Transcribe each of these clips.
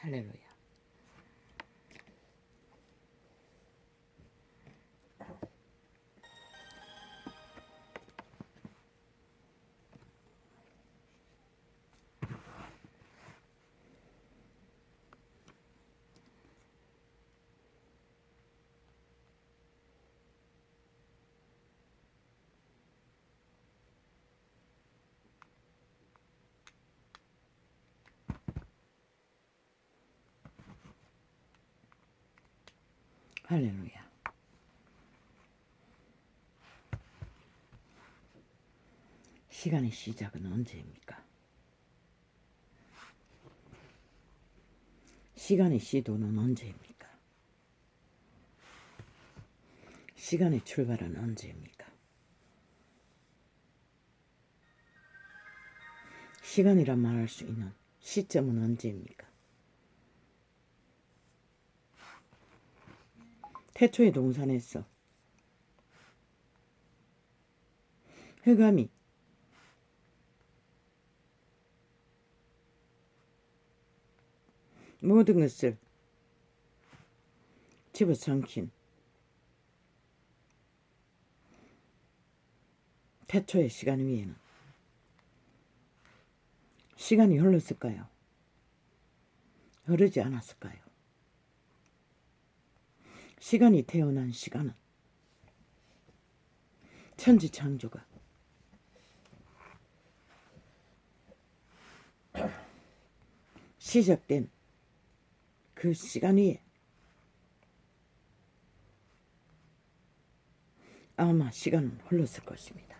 할렐루야. 할렐루야. 시간의 시작은 언제입니까? 시간의 시도는 언제입니까? 시간의 출발은 언제입니까? 시간이라 말할 수 있는 시점은 언제입니까? 태초의 동산에서 흑암이 모든 것을 집어삼킨 태초의 시간 위에는 시간이 흘렀을까요? 흐르지 않았을까요? 시간이 태어난 시간은 천지창조가 시작된 그 시간 위에 아마 시간은 흘렀을 것입니다.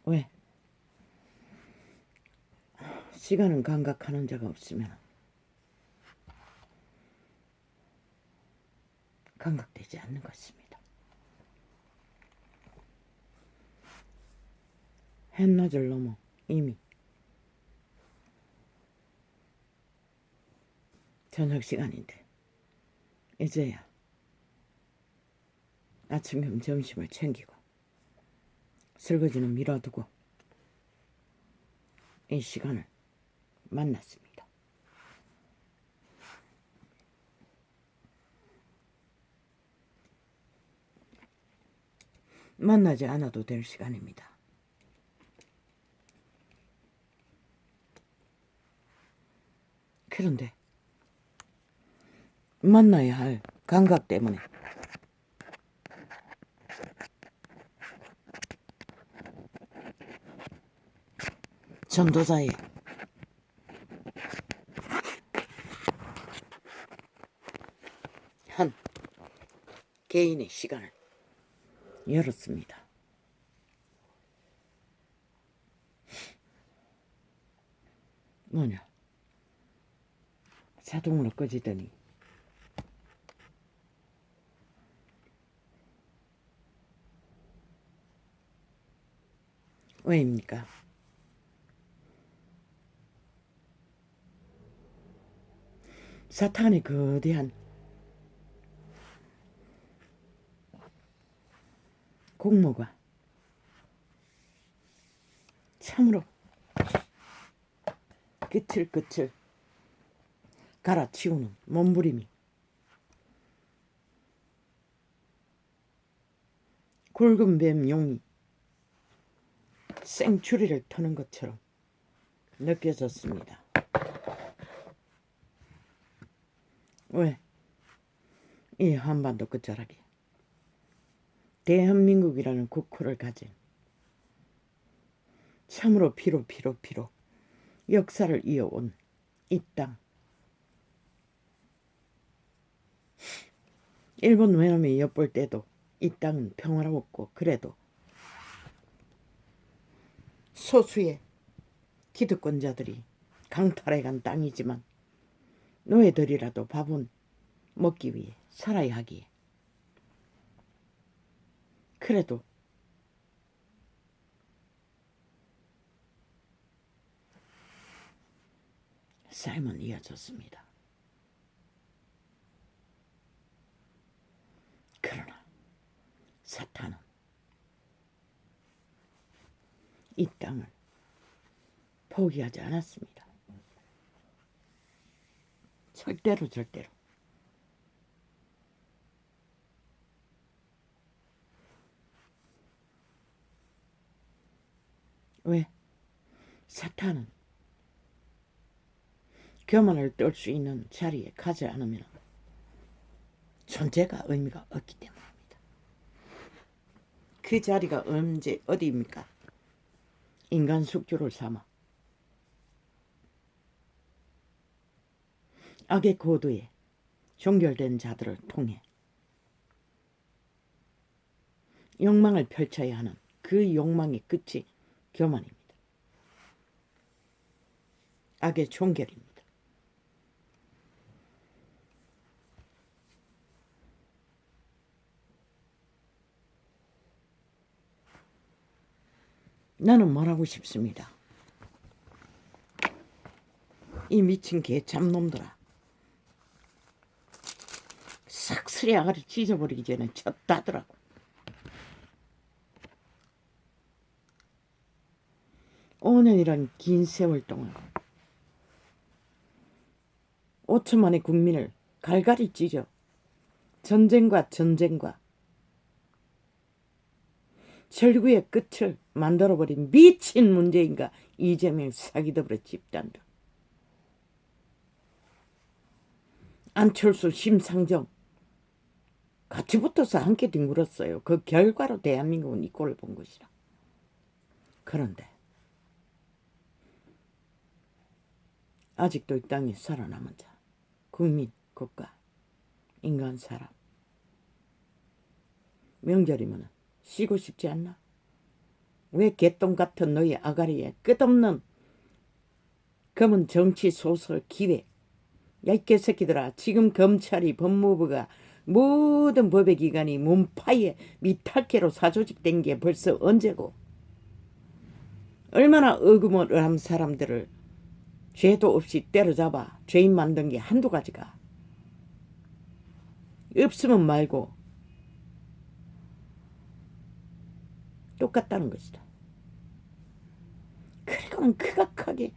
왜? 시간은 감각하는 자가 없으면 감각되지 않는 것입니다. 한낮을 넘어 이미 저녁 시간인데 이제야 아침 겸 점심을 챙기고 설거지는 미뤄두고 이 시간을 만났습니다. 만나지 않아도 될 시간입니다. 그런데 만나야 할 감각 때문에 전도자의 한 개인의 시간을 열었습니다. 뭐냐? 자동으로 꺼지더니 왜입니까? 사탄의 거대한 공모가 참으로 끝을 갈아치우는 몸부림이 굵은 뱀 용이 생추리를 터는 것처럼 느껴졌습니다. 왜? 이 한반도 끝자락에 대한민국이라는 국호를 가진 참으로 피로 역사를 이어온 이 땅, 일본 외놈이 엿볼 때도 이 땅은 평화로웠고 그래도 소수의 기득권자들이 강탈해간 땅이지만 노예들이라도 밥은 먹기 위해 살아야 하기에 그래도 삶은 이어졌습니다. 그러나 사탄은 이 땅을 포기하지 않았습니다. 절대로 절대로. 왜? 사탄은 교만을 떨 수 있는 자리에 가지 않으면 존재가 의미가 없기 때문입니다. 그 자리가 언제 어디입니까? 인간 숙주를 삼아 악의 고도에 종결된 자들을 통해 욕망을 펼쳐야 하는 그 욕망의 끝이 교만입니다. 악의 종결입니다. 나는 말하고 싶습니다. 이 미친 개 잡놈들아. 싹쓸이 아가리 찢어버리기 전에 쳤다더라고. 5년이란 긴 세월 동안 5천만의 국민을 갈갈이 찢어 전쟁과 절구의 끝을 만들어버린 미친 문재인과 이재명 사기더블의 집단들, 안철수, 심상정 같이 붙어서 함께 뒹굴었어요. 그 결과로 대한민국은 이 꼴을 본 것이라. 그런데 아직도 이 땅에 살아남은 자, 국민, 국가, 인간, 사람, 명절이면 쉬고 싶지 않나? 왜 개똥 같은 너희 아가리에 끝없는 검은 정치 소설 기획, 야 이 개새끼들아, 지금 검찰이 법무부가 모든 법의 기관이 문파에 미탈계로 사조직된 게 벌써 언제고, 얼마나 억울을 한 사람들을 죄도 없이 때려잡아 죄인 만든 게 한두 가지가 없으면 말고 똑같다는 것이다. 그리고는 크각하게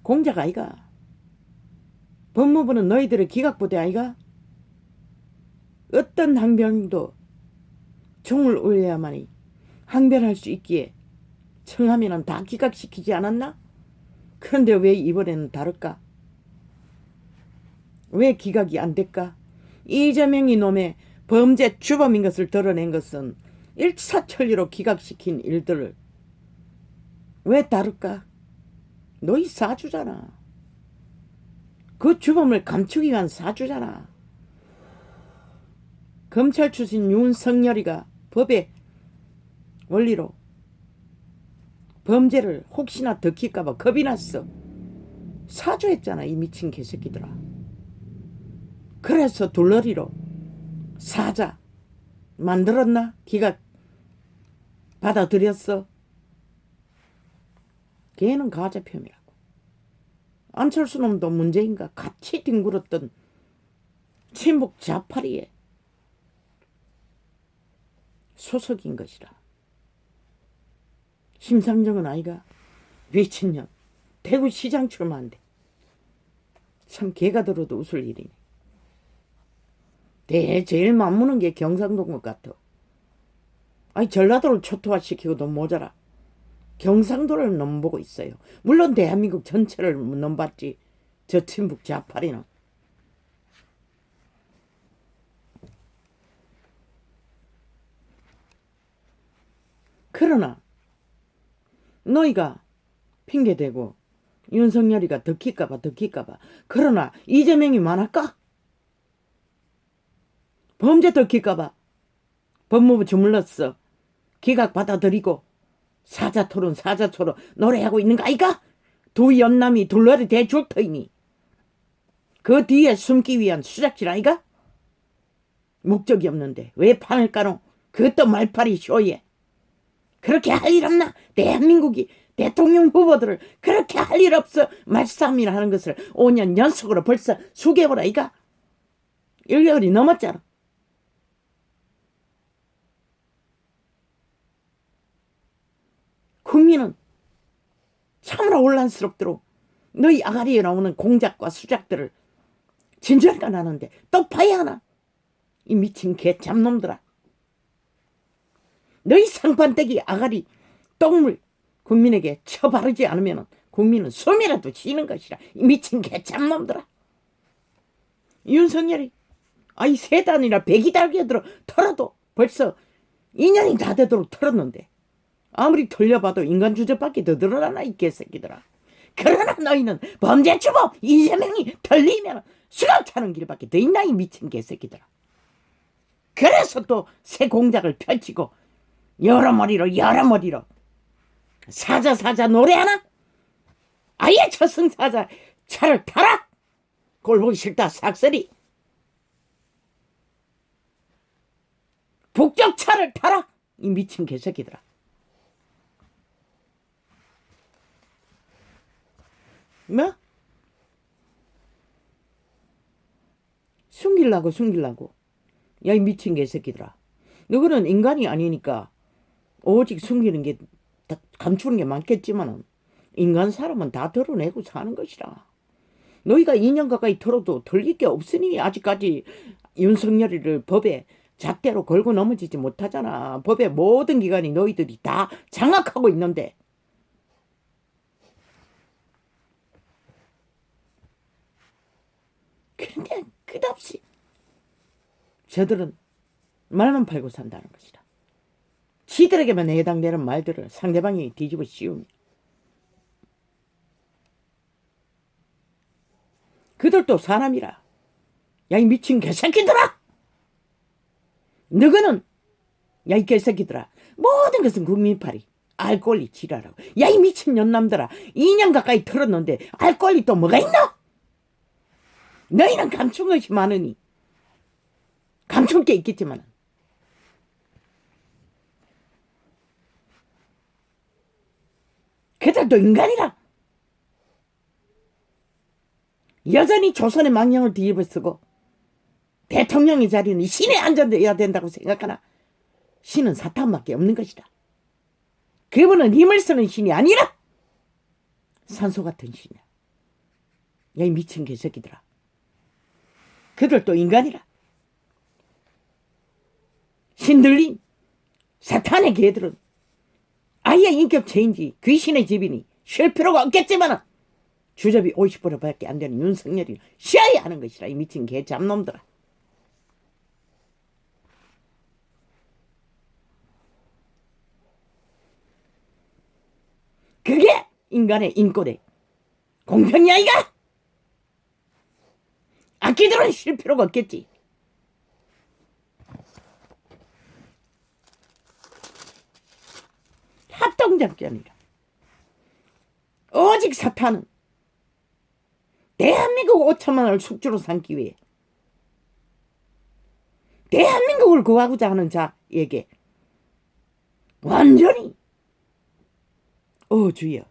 공작 아이가, 법무부는 너희들의 기각부대 아이가, 어떤 항변도 총을 올려야만이 항변할 수 있기에 청하면은 다 기각시키지 않았나? 그런데 왜 이번에는 다를까? 왜 기각이 안 될까? 이재명이 놈의 범죄 주범인 것을 드러낸 것은 일사천리로 기각시킨 일들을 왜 다를까? 너희 사주잖아. 그 주범을 감추기 위한 사주잖아. 검찰 출신 윤석열이가 법의 원리로 범죄를 혹시나 들킬까봐 겁이 났어. 사주했잖아, 이 미친 개새끼들아. 그래서 둘러리로 사자 만들었나? 기각 받아들였어. 걔는 가짜표이라고. 안철수 놈도 문재인과 같이 뒹굴었던 친북 자파리에 소속인 것이라. 심상정은 아이가 미친년 대구시장 출마한대. 참 개가 들어도 웃을 일이네. 제일 맞무는 게 경상도인 것 같아. 아니 전라도를 초토화시키고도 모자라 경상도를 넘보고 있어요. 물론 대한민국 전체를 넘봤지 저 친북 좌파리는. 그러나 너희가 핑계대고 윤석열이가 덕힐까봐 그러나 이재명이 많을까? 범죄 덕힐까봐 법무부 주물렀어. 기각 받아들이고 사자토론 노래하고 있는 거 아이가? 두 연남이 둘러리 대줄 터이니 그 뒤에 숨기 위한 수작질 아이가? 목적이 없는데 왜 판을 까노? 그것도 말팔이 쇼에. 그렇게 할 일 없나? 대한민국이 대통령 후보들을 그렇게 할 일 없어 말싸움이라 하는 것을 5년 연속으로 벌써 수개월 아이가? 1개월이 넘었잖아. 국민은 참으로 혼란스럽도록 너희 아가리에 나오는 공작과 수작들을 진절가 나는데 또 봐야 하나? 이 미친 개 잡놈들아. 너희 상판떼기 아가리 똥물 국민에게 처바르지 않으면 국민은 숨이라도 쉬는 것이라. 이 미친 개 잡놈들아. 윤석열이 아이 세단이나 백이 달게 들어 털어도 벌써 2년이 다 되도록 털었는데 아무리 털려봐도 인간 주제밖에 더 늘어나나 이 개새끼들아. 그러나 너희는 범죄주범 이재명이 털리면 수갑 차는 길밖에 더 있나 이 미친 개새끼들아. 그래서 또 새 공작을 펼치고 여러 머리로 사자 노래하나? 아예 저승사자 차를 타라. 꼴보기 싫다 삭설이. 북적차를 타라 이 미친 개새끼들아. 뭐? 숨기려고 야 이 미친 개새끼들아. 너희는 인간이 아니니까 오직 숨기는 게 감추는 게 많겠지만 인간 사람은 다 드러내고 사는 것이라. 너희가 2년 가까이 털어도 털릴 게 없으니 아직까지 윤석열이를 법에 잣대로 걸고 넘어지지 못하잖아. 법의 모든 기관이 너희들이 다 장악하고 있는데. 그런데 끝없이 저들은 말만 팔고 산다는 것이다. 지들에게만 해당되는 말들을 상대방이 뒤집어 씌우며 그들도 사람이라. 야 이 미친 개새끼들아. 너희는 야 이 개새끼들아 모든 것은 국민팔이 알 권리 지랄하고. 야 이 미친 년남들아 2년 가까이 털었는데 알 권리 또 뭐가 있나? 너희는 감춘 것이 많으니 감출 게 있겠지만 그들도 인간이라. 여전히 조선의 망령을 뒤집어 쓰고 대통령의 자리는 신에 앉아야 된다고 생각하나? 신은 사탄밖에 없는 것이다. 그분은 힘을 쓰는 신이 아니라 산소 같은 신이야. 야 이 미친 개새끼들아. 그들도 인간이라. 신들린 사탄의 개들은 아예 인격체인지 귀신의 집이니 쉴 필요가 없겠지만 주접이 50%밖에 안 되는 윤석열이 쉬어야 하는 것이라. 이 미친 개 잡놈들아. 그게 인간의 인권의 공평이야 이가? 악기들은 쉴 필요가 없겠지. 합동작전이라. 오직 사탄은 대한민국 5천만 원을 숙주로 삼기 위해 대한민국을 구하고자 하는 자에게 완전히 주여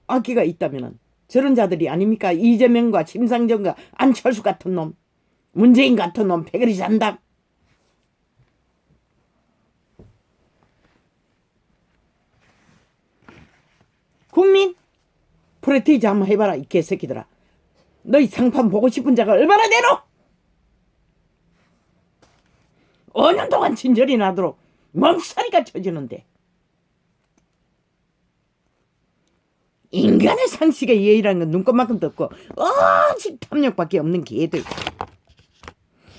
악기가 있다면 저런 자들이 아닙니까? 이재명과 심상정과 안철수 같은 놈, 문재인 같은 놈, 패거리 잔당. 국민 프레티지 한번 해봐라 이 개새끼들아. 너희 상판 보고 싶은 자가 얼마나 되노? 5년 동안 진절이 나도록 몸살이가 쳐지는데 인간의 상식의 예의라는 건 눈꽃만큼도 없고 오직 탐욕밖에 없는 개들.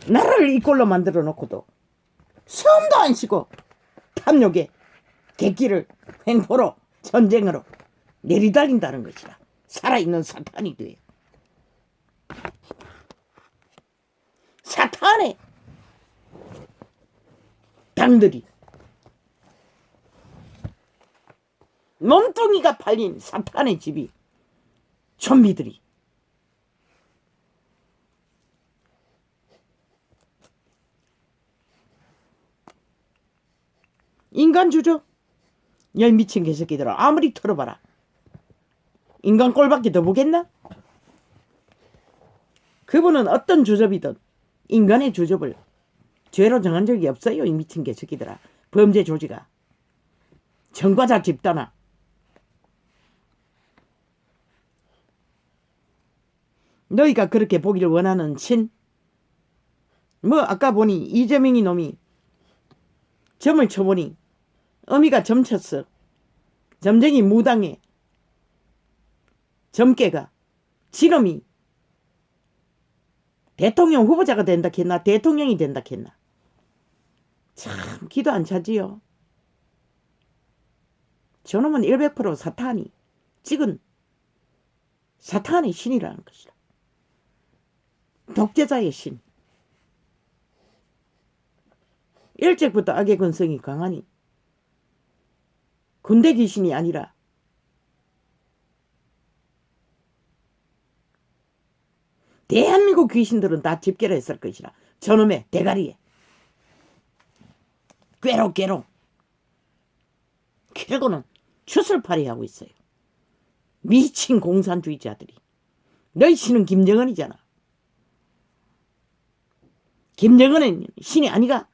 나라를 이 꼴로 만들어 놓고도 숨도 안 쉬고 탐욕의 객기를 횡포로 전쟁으로 내리달린다는 것이다. 살아있는 사탄이 돼요. 사탄의 당들이 몸뚱이가 팔린 사탄의 집이 좀비들이 인간 주죠. 야 미친 개새끼들아 아무리 털어봐라. 인간 꼴밖에 더 보겠나? 그분은 어떤 주접이든 인간의 주접을 죄로 정한 적이 없어요. 이 미친 개새끼들아. 범죄 조지가 전과자 집단아. 너희가 그렇게 보기를 원하는 신? 뭐 아까 보니 이재명이 놈이 점을 쳐보니 어미가 점쳤어. 점쟁이 무당에 점괘가 지놈이 대통령 후보자가 된다 했나 대통령이 된다 했나. 참 기도 안 차지요. 저놈은 100% 사탄이 찍은 사탄의 신이라는 것이다. 독재자의 신. 일찍부터 악의 근성이 강하니 군대 귀신이 아니라 대한민국 귀신들은 다 집결을 했을 것이라. 저놈의 대가리에 꾀로 그러고는 추슬팔이 하고 있어요. 미친 공산주의자들이. 너희 신은 김정은이잖아. 김정은은 신이 아니가.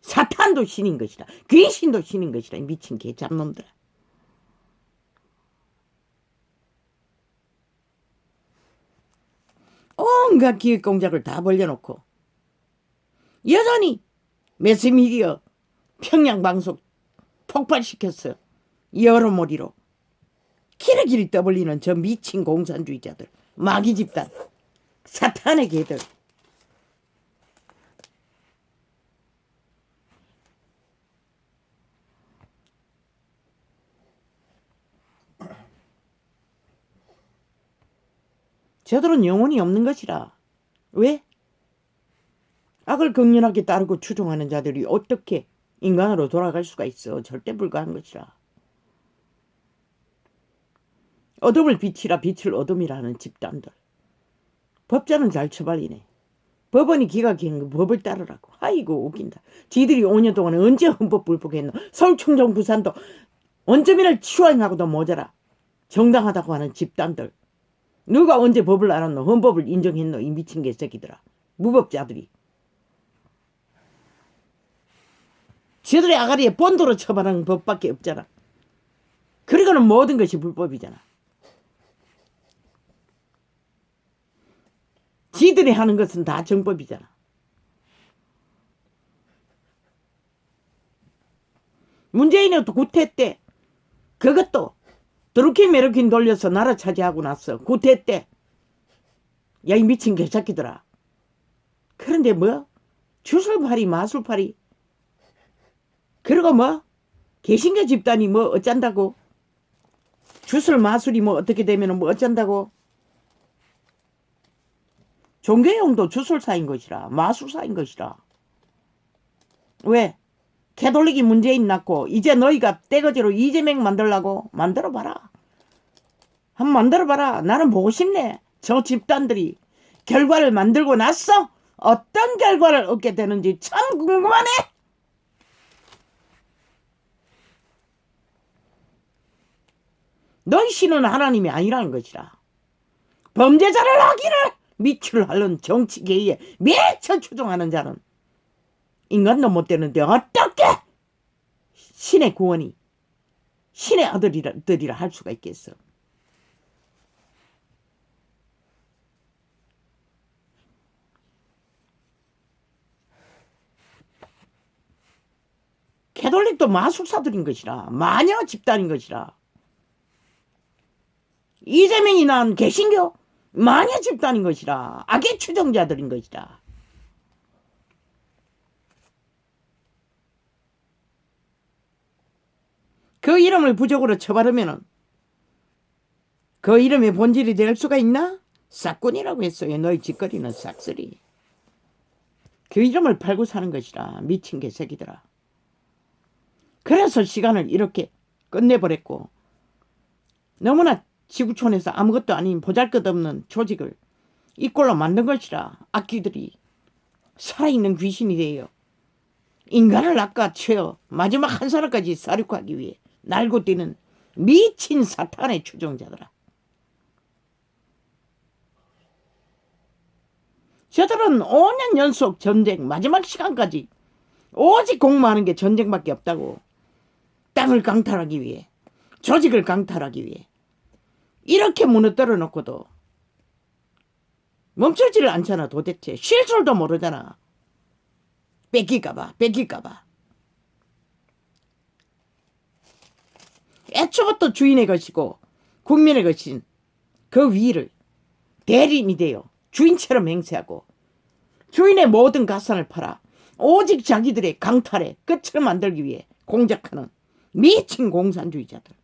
사탄도 신인 것이다. 귀신도 신인 것이다. 미친 개잡놈들아. 온갖 기획공작을 다 벌려놓고 여전히 매스미디어 평양방송 폭발시켰어. 여러모리로 기러기를 떠벌리는 저 미친 공산주의자들, 마귀 집단, 사탄의 개들. 저들은 영혼이 없는 것이라. 왜? 악을 극렬하게 따르고 추종하는 자들이 어떻게 인간으로 돌아갈 수가 있어. 절대 불가한 것이라. 어둠을 빛이라 빛을 어둠이라는 집단들. 법자는 잘 처발리네. 법원이 기각한 법을 따르라고. 아이고 웃긴다. 지들이 5년 동안에 언제 헌법 불복했노. 서울 충청 부산도 원점이를 추앙하고도 모자라. 정당하다고 하는 집단들. 누가 언제 법을 알았노. 헌법을 인정했노. 이 미친 개새끼들아. 무법자들이. 지들의 아가리에 본도로 처벌하는 법밖에 없잖아. 그리고는 모든 것이 불법이잖아. 지들이 하는 것은 다 정법이잖아. 문재인은 또 구태 때 그것도 드루킨 메르킨 돌려서 나라 차지하고 났어. 구태 때. 야 이 미친 개새끼들아. 그런데 뭐 주술파리 마술파리 그리고 뭐 개신교 집단이 뭐 어쩐다고. 주술 마술이 뭐 어떻게 되면 뭐 어쩐다고. 종교용도 주술사인 것이라. 마술사인 것이라. 왜? 캐톨릭이 문재인 낳고 이제 너희가 떼거지로 이재명 만들라고. 만들어봐라. 한번 만들어봐라. 나는 보고 싶네. 저 집단들이 결과를 만들고 났어. 어떤 결과를 얻게 되는지 참 궁금하네. 너희 신은 하나님이 아니라는 것이라. 범죄자를 하기를 미출하는 정치계에 매철 추종하는 자는 인간도 못 되는데 어떻게 신의 구원이 신의 아들이라 할 수가 있겠어. 캐톨릭도 마술사들인 것이라. 마녀 집단인 것이라. 이재명이 낳은 개신교 마녀 집단인 것이라. 악의 추종자들인 것이라. 그 이름을 부적으로 쳐바르면은 그 이름의 본질이 될 수가 있나? 싹군이라고 했어요. 너희 짓거리는 싹쓸이. 그 이름을 팔고 사는 것이라. 미친 개새끼들아. 그래서 시간을 이렇게 끝내버렸고 너무나 지구촌에서 아무것도 아닌 보잘것없는 조직을 이꼴로 만든 것이라. 악귀들이 살아있는 귀신이 되어 인간을 낚아채어 마지막 한 사람까지 사륙하기 위해 날고 뛰는 미친 사탄의 추종자들아. 저들은 5년 연속 전쟁 마지막 시간까지 오직 공부하는 게 전쟁밖에 없다고. 땅을 강탈하기 위해, 조직을 강탈하기 위해 이렇게 무너뜨려 놓고도 멈추지를 않잖아. 도대체 쉴 줄도 모르잖아. 뺏길까봐. 애초부터 주인의 것이고 국민의 것인 그 위를 대리인이 되어 주인처럼 행세하고 주인의 모든 가산을 팔아 오직 자기들의 강탈의 끝을 만들기 위해 공작하는 미친 공산주의자들.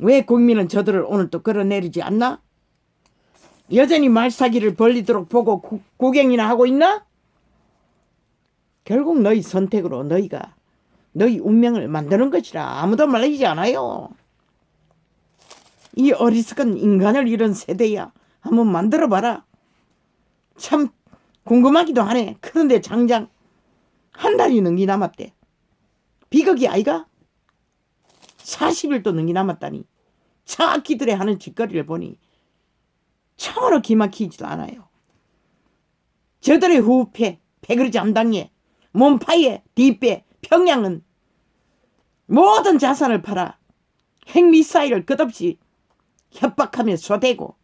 왜 국민은 저들을 오늘 또 끌어내리지 않나? 여전히 말사기를 벌리도록 보고 구경이나 하고 있나? 결국 너희 선택으로 너희가 너희 운명을 만드는 것이라 아무도 말리지 않아요. 이 어리석은 인간을 잃은 세대야. 한번 만들어봐라. 참 궁금하기도 하네. 그런데 장장 한 달이 넘게 남았대. 비극이 아이가? 40일도 넘게 남았다니. 차악기들의 하는 짓거리를 보니 참으로 기막히지도 않아요. 저들의 후패, 패거리 잠당에, 몸파에, 뒷배, 평양은 모든 자산을 팔아 핵미사일을 끝없이 협박하며 쏘대고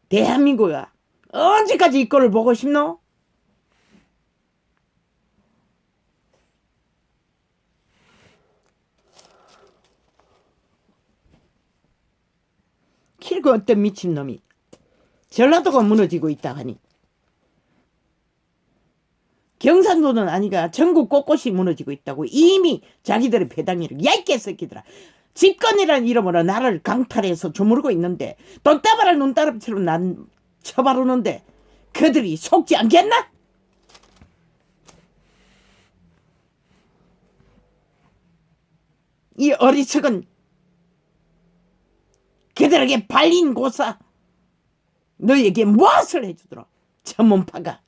대한민국아 언제까지 이 꼴을 보고 싶노? 그리고 어떤 미친놈이 전라도가 무너지고 있다 하니 경상도는 아니가 전국 곳곳이 무너지고 있다고 이미 자기들의 배당이를 야 이 개새끼들아 집권이라는 이름으로 나라를 강탈해서 주무르고 있는데 돈다발을 눈다릅처럼 난 쳐바르는데 그들이 속지 않겠나? 이 어리석은 그들에게 발린 고사 너에게 무엇을 해주더라 전문파가.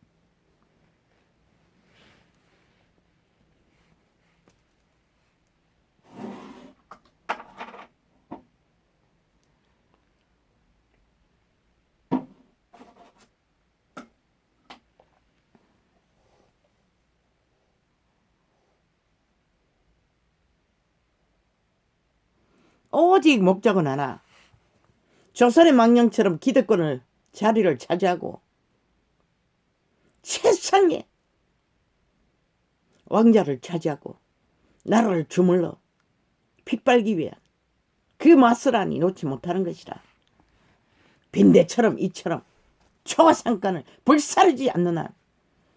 오직 목적은 하나. 조선의 망령처럼 기득권을 자리를 차지하고 최상의 왕자를 차지하고 나라를 주물러 핏발기 위한 그 맛을 놓지 못하는 것이라. 빈대처럼 이처럼 초가상간을 불사르지 않는 한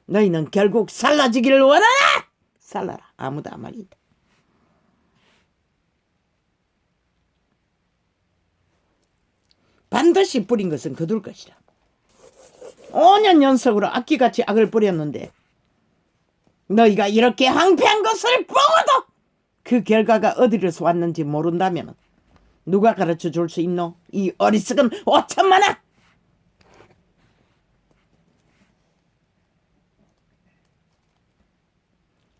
너희는 결국 살라지기를 원하나? 살라라. 아무도 안 말린다. 반드시 뿌린 것은 거둘 것이라. 5년 연속으로 악기같이 악을 뿌렸는데 너희가 이렇게 황폐한 것을 보고도 그 결과가 어디로서 왔는지 모른다면 누가 가르쳐 줄 수 있노? 이 어리석은 5천만아!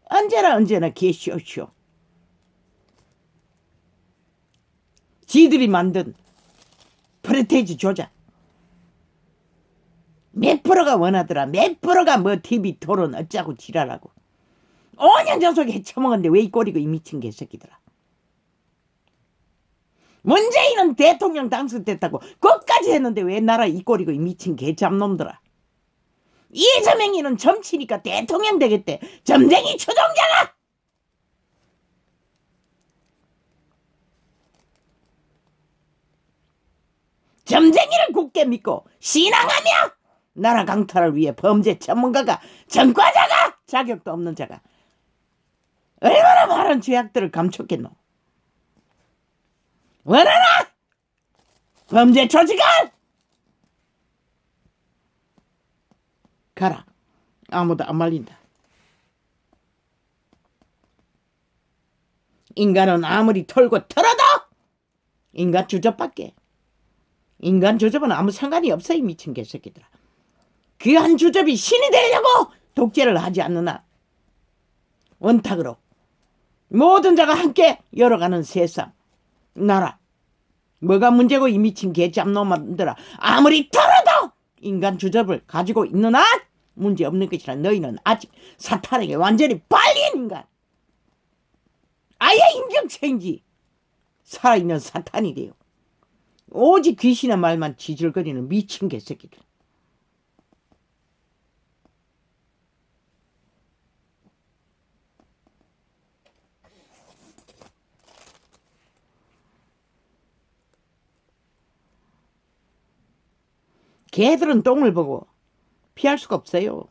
언제나 개쇼쇼. 지들이 만든 프레테이지 조작. 몇 프로가 원하더라. 몇 프로가 뭐 TV 토론 어쩌고 지랄하고. 5년 연속 해쳐먹었는데 왜 이 꼴이고 이 미친 개새끼더라. 문재인은 대통령 당선됐다고 그것까지 했는데 왜 나라 이 꼴이고 이 미친 개잡놈들아. 이재명이는 점치니까 대통령 되겠대. 점쟁이 추종자가. 점쟁이를 굳게 믿고 신앙하며 나라 강탈을 위해 범죄 전문가가 전과자가 자격도 없는 자가 얼마나 많은 죄악들을 감췄겠노. 원하나 범죄 조직을 가라. 아무도 안 말린다. 인간은 아무리 털고 털어도 인간 주접밖에. 인간 주접은 아무 상관이 없어 이 미친 개새끼들아. 그 한 주접이 신이 되려고 독재를 하지 않는 한 원탁으로 모든 자가 함께 열어가는 세상 나라 뭐가 문제고 이 미친 개잡놈들아. 아무리 털어도 인간 주접을 가지고 있는 한 문제없는 것이라. 너희는 아직 사탄에게 완전히 빨린 인간 아예 인정체인지 살아있는 사탄이래요. 오직 귀신의 말만 지질거리는 미친 개새끼들. 개들은 똥을 보고 피할 수가 없어요.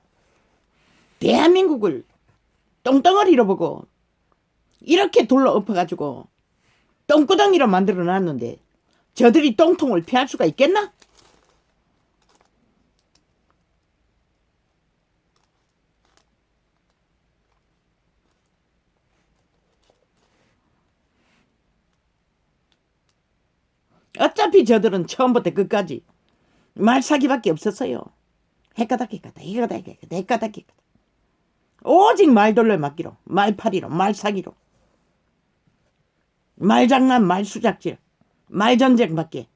대한민국을 똥덩어리로 보고 이렇게 둘러 엎어가지고 똥구덩이로 만들어 놨는데 저들이 똥통을 피할 수가 있겠나? 어차피 저들은 처음부터 끝까지 말사기밖에 없었어요. 헷가닥 오직 말돌려 맞기로, 말파리로, 말사기로, 말장난, 말수작질, 말전쟁밖에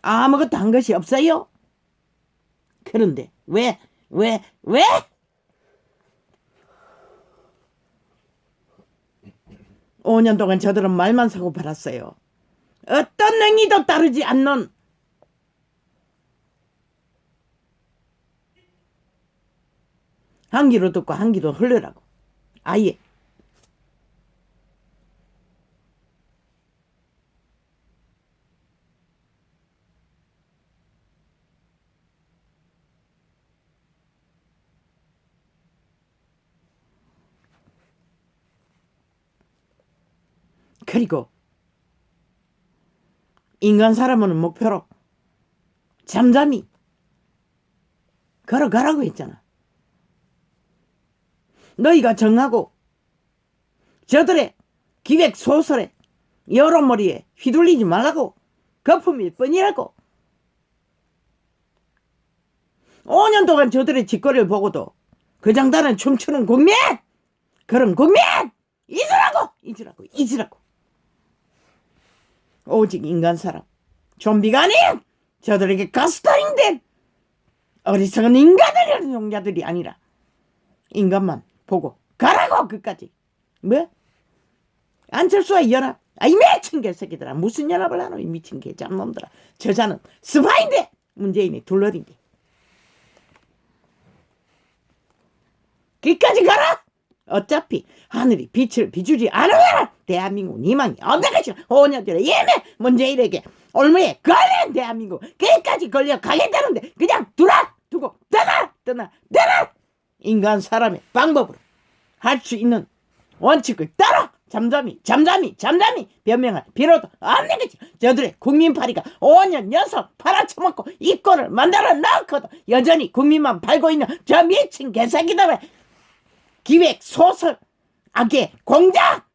아무것도 한 것이 없어요. 그런데 왜? 5년 동안 저들은 말만 사고 팔았어요. 어떤 냉이도 따르지 않는 한 귀로 듣고 한 귀로 흘러라고. 아예. 그리고 인간 사람은 목표로 잠잠히 걸어가라고 했잖아. 너희가 정하고 저들의 기획 소설에 여론머리에 휘둘리지 말라고. 거품일 뿐이라고. 5년 동안 저들의 짓거리를 보고도 그 장단은 춤추는 국민, 그런 국민 잊으라고. 오직 인간 사람, 좀비가 아닌 저들에게 가스터링된 어리석은 인간들이라는 용자들이 아니라 인간만 보고 가라고. 끝까지. 뭐? 안철수와 연합. 이 미친 개새끼들아. 무슨 연합을 하노 이 미친 개잡놈들아. 저자는 스파인데 문재인이 둘러린데. 끝까지 가라. 어차피 하늘이 빛을 비주지 않으면 대한민국 희망이 없는 것이라. 5년 전에 이미 문재인에게 올무에 걸린 대한민국 끝까지 걸려가겠다는데 그냥 두고 떠나. 인간 사람의 방법으로 할 수 있는 원칙을 따라 잠잠히 변명할 필요도 없는 거지. 저들의 국민파리가 5년 연속 팔아쳐먹고 이권을 만들어 놓고도 여전히 국민만 팔고 있는 저 미친 개새끼들의 기획 소설 악의 공작,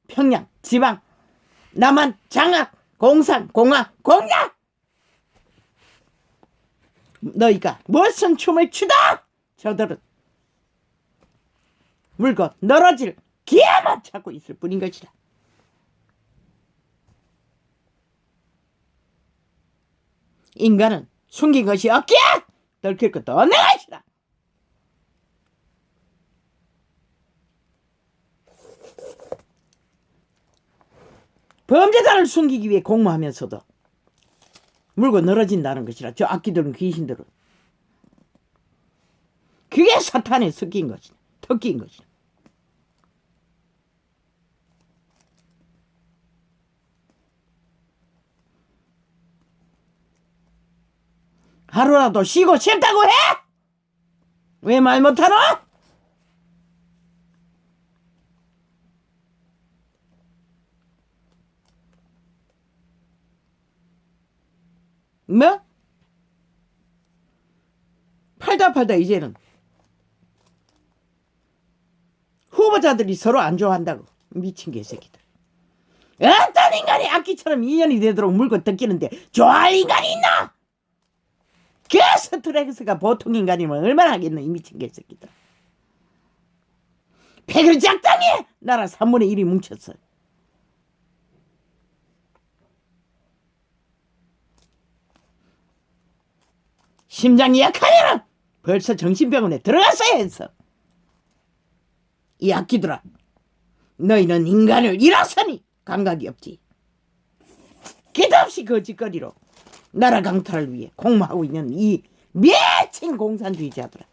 평양 지방 남한 장악 공산 공화 공작. 너희가 무슨 춤을 추다 저들은 물고 늘어질 기회만 찾고 있을 뿐인 것이다. 인간은 숨긴 것이 없기에 들킬 것도 없는 것이다. 범죄자를 숨기기 위해 공모하면서도 물고 늘어진다는 것이라. 저 악기들은 귀신들은. 그게 사탄의 섞인 것이다. 특기인 것이다. 하루라도 쉬고 싶다고 해? 왜 말 못하노? 뭐? 팔다 이제는 후보자들이 서로 안 좋아한다고. 미친 개새끼들. 어떤 인간이 악기처럼 인연이 되도록 물고 뜯기는데 좋아할 인간이 있나? 그 스트레스가 보통 인간이면 얼마나 하겠노 이 미친 개새끼들. 폐결 작당에 나라 3분의 1이 뭉쳤어. 심장이 약하면 벌써 정신병원에 들어갔어야 했어. 이 악기들아, 너희는 인간을 잃었으니 감각이 없지. 끝없이 거짓거리로 나라 강탈을 위해 공모하고 있는 이 미친 공산주의자들아.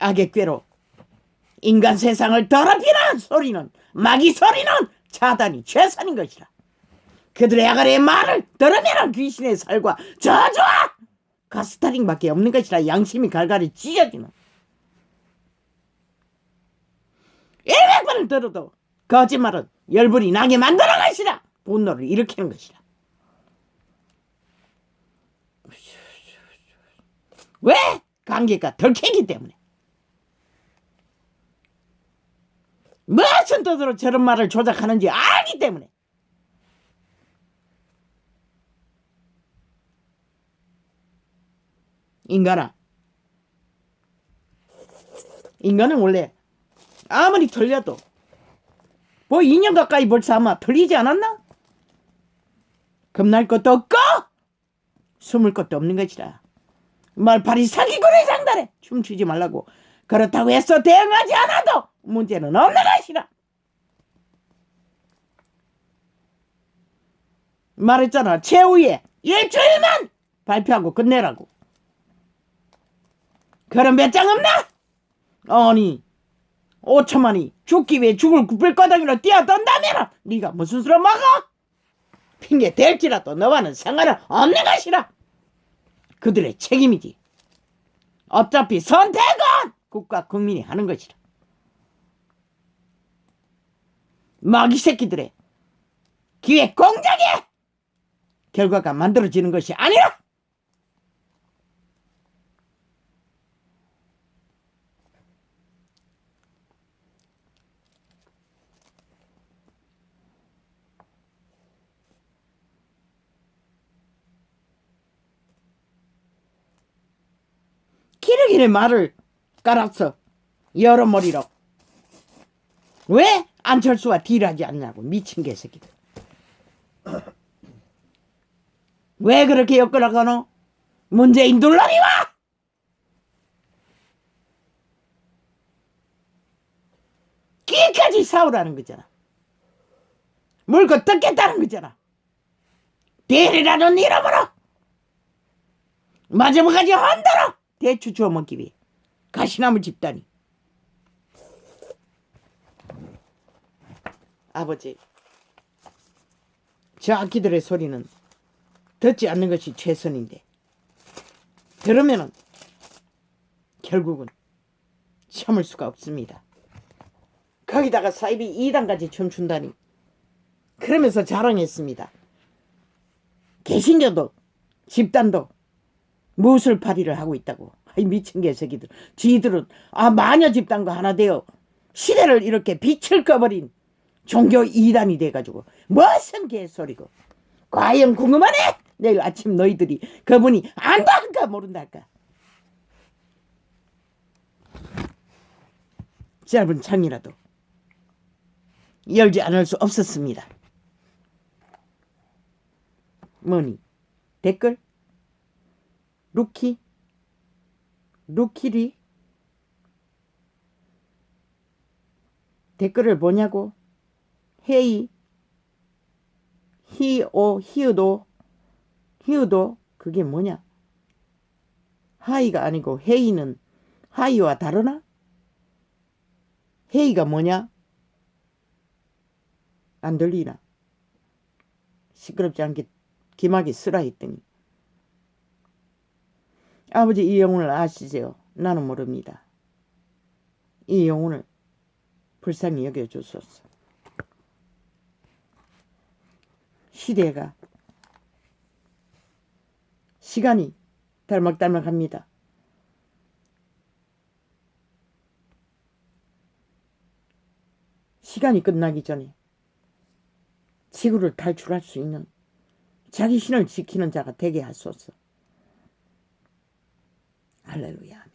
악의 꾀로 인간 세상을 더럽히는 소리는, 마귀 소리는 차단이 최선인 것이라. 그들의 아가리의 말을 들으면 귀신의 살과 저주와 가스타링밖에 없는 것이라. 양심이 갈갈이 찢어지는. 100번을 들어도 거짓말은 열불이 나게 만드는 것이라. 분노를 일으키는 것이라. 왜? 관계가 덜캐기 때문에. 무슨 뜻으로 저런 말을 조작하는지 알기 때문에. 인간은 원래 아무리 틀려도 뭐 2년 가까이 벌써 아마 틀리지 않았나? 겁날 것도 없고 숨을 것도 없는 것이라. 말팔이 사기꾼의 장단에 춤추지 말라고. 그렇다고 해서 대응하지 않아도 문제는 없는 것이라. 말했잖아. 최후에 일주일만 발표하고 끝내라고. 그럼 몇 장 없나? 아니 5천만이 죽기 위해 죽을 굴bil거덩이로 뛰어든다면 네가 무슨 수로 막아? 핑계 댈지라도 너와는 상관은 없는 것이라. 그들의 책임이지. 어차피 선택은 국가 국민이 하는 것이라. 마귀 새끼들의 기획 공작에 결과가 만들어지는 것이 아니라. 기러기의 말을 깔았어. 여러머리로. 왜 안철수와 딜하지 않냐고. 미친 개새끼들. 왜 그렇게 엮으라고노? 문재인 둘러리와 끼까지 싸우라는 거잖아. 물고 뜯겠다는 거잖아. 딜이라는 이름으로 마지막까지 흔들어 대추 주워 먹기 위해 가시나무 집단이. 아버지, 저 악기들의 소리는 듣지 않는 것이 최선인데 들으면은 결국은 참을 수가 없습니다. 거기다가 사이비 2단까지 춤춘다니. 그러면서 자랑했습니다. 개신교도 집단도 무술팔이를 하고 있다고. 아이 미친 개새끼들. 지들은 마녀 집단과 하나 되어 시대를 이렇게 빛을 꺼버린 종교 2단이 돼가지고 무슨 개소리고. 과연 궁금하네. 내일 아침 너희들이 그분이 안다 할까 모른다 할까. 짧은 창이라도 열지 않을 수 없었습니다. 뭐니? 댓글? 루키리? 댓글을 뭐냐고? 헤이? 히우도? 그게 뭐냐? 하이가 아니고 헤이는 하이와 다르나? 헤이가 뭐냐? 안 들리나? 시끄럽지 않게 기막이 쓰라 했더니. 아버지 이 영혼을 아시죠? 나는 모릅니다. 이 영혼을 불쌍히 여겨주소서. 시대가 시간이 달막달막합니다. 시간이 끝나기 전에 지구를 탈출할 수 있는 자기 신을 지키는 자가 되게 하소서. 할렐루야.